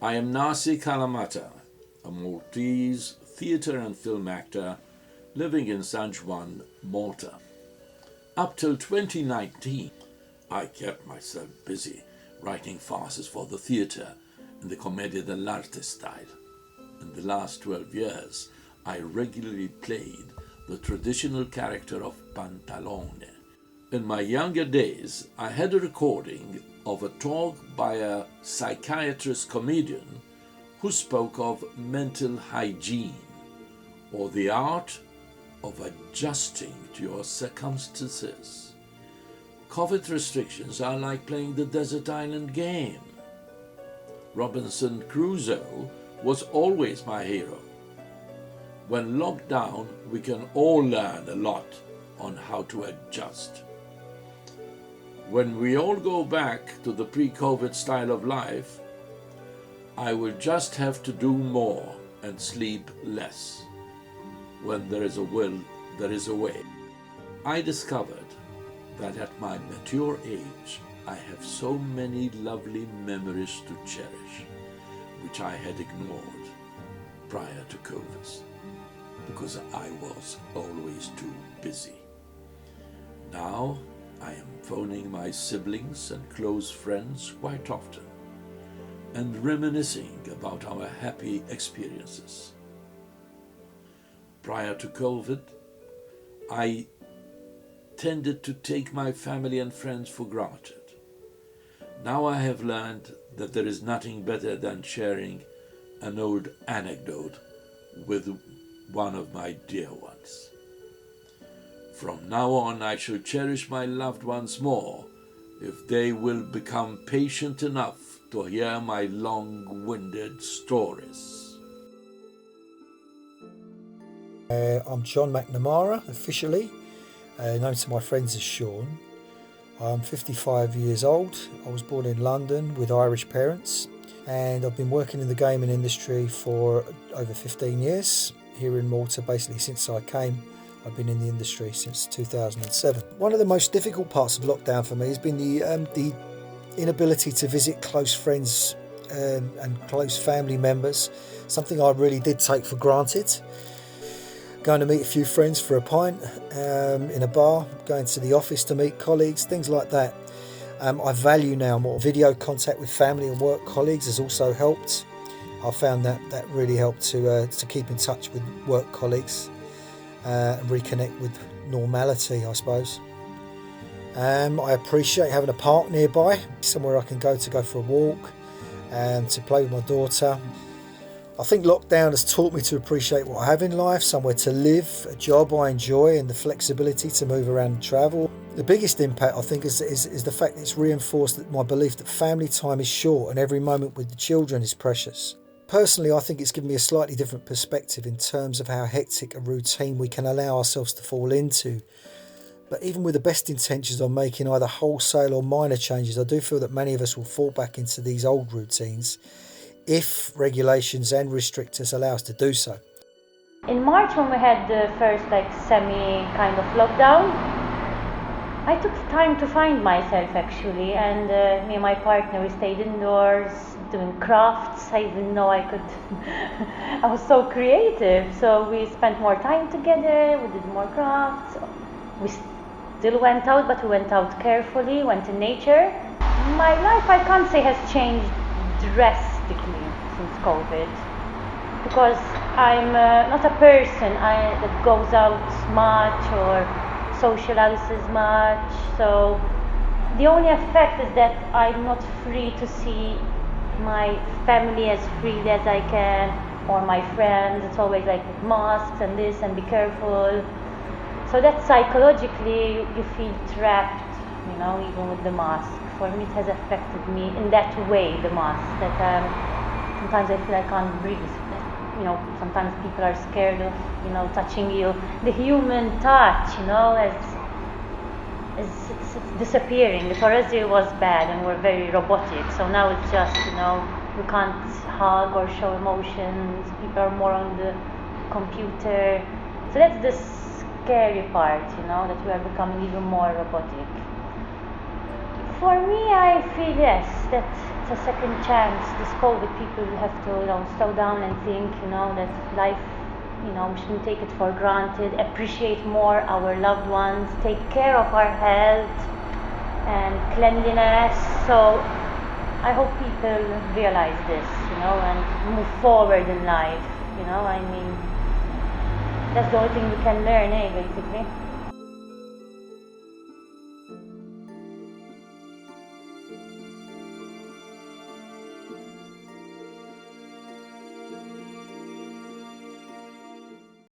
I am Nasi Kalamata, a Maltese theatre and film actor living in San Juan, Malta. Up till 2019, I kept myself busy writing farces for the theatre in the commedia dell'arte style. In the last 12 years, I regularly played the traditional character of Pantalone. In my younger days, I had a recording of a talk by a psychiatrist comedian who spoke of mental hygiene, or the art of adjusting to your circumstances. COVID restrictions are like playing the desert island game. Robinson Crusoe was always my hero. When locked down, we can all learn a lot on how to adjust. When we all go back to the pre-COVID style of life, I will just have to do more and sleep less. When there is a will, there is a way. I discovered that at my mature age, I have so many lovely memories to cherish, which I had ignored prior to COVID, because I was always too busy. Now, I am phoning my siblings and close friends quite often and reminiscing about our happy experiences. Prior to COVID, I tended to take my family and friends for granted. Now I have learned that there is nothing better than sharing an old anecdote with one of my dear ones. From now on, I shall cherish my loved ones more if they will become patient enough to hear my long-winded stories. I'm John McNamara, officially, known to my friends as Sean. I'm 55 years old. I was born in London with Irish parents, and I've been working in the gaming industry for over 15 years here in Malta. Basically, since I came, I've been in the industry since 2007. One of the most difficult parts of lockdown for me has been the inability to visit close friends and close family members, something I really did take for granted. Going to meet a few friends for a pint in a bar, going to the office to meet colleagues, things like that. I value now more. Video contact with family and work colleagues has also helped. I found that really helped to keep in touch with work colleagues and reconnect with normality, I suppose. I appreciate having a park nearby, somewhere I can go for a walk and to play with my daughter. I think lockdown has taught me to appreciate what I have in life, somewhere to live, a job I enjoy, and the flexibility to move around and travel. The biggest impact, I think, is the fact that it's reinforced that my belief that family time is short and every moment with the children is precious. Personally, I think it's given me a slightly different perspective in terms of how hectic a routine we can allow ourselves to fall into. But even with the best intentions of making either wholesale or minor changes, I do feel that many of us will fall back into these old routines if regulations and restrictors allow us to do so. In March, when we had the first semi kind of lockdown, I took time to find myself actually, and me and my partner, we stayed indoors doing crafts. I didn't know I could. I was so creative, so we spent more time together, we did more crafts. We still went out, but we went out carefully, went in nature. My life, I can't say has changed drastically since COVID, because I'm not a person that goes out much or socializes much, so the only effect is that I'm not free to see my family as freely as I can, or my friends. It's always masks and this and be careful, so that psychologically you feel trapped, even with the mask. For me, it has affected me in that way, the mask, that sometimes I feel I can't breathe. Sometimes people are scared of, touching you. The human touch, it's disappearing. For us it was bad and we're very robotic. So now it's just, you can't hug or show emotions. People are more on the computer. So that's the scary part, that we are becoming even more robotic. For me, I feel yes, that it's a second chance. This COVID, people have to, slow down and think, that life, we shouldn't take it for granted, appreciate more our loved ones, take care of our health and cleanliness. So I hope people realize this, and move forward in life, that's the only thing we can learn, basically.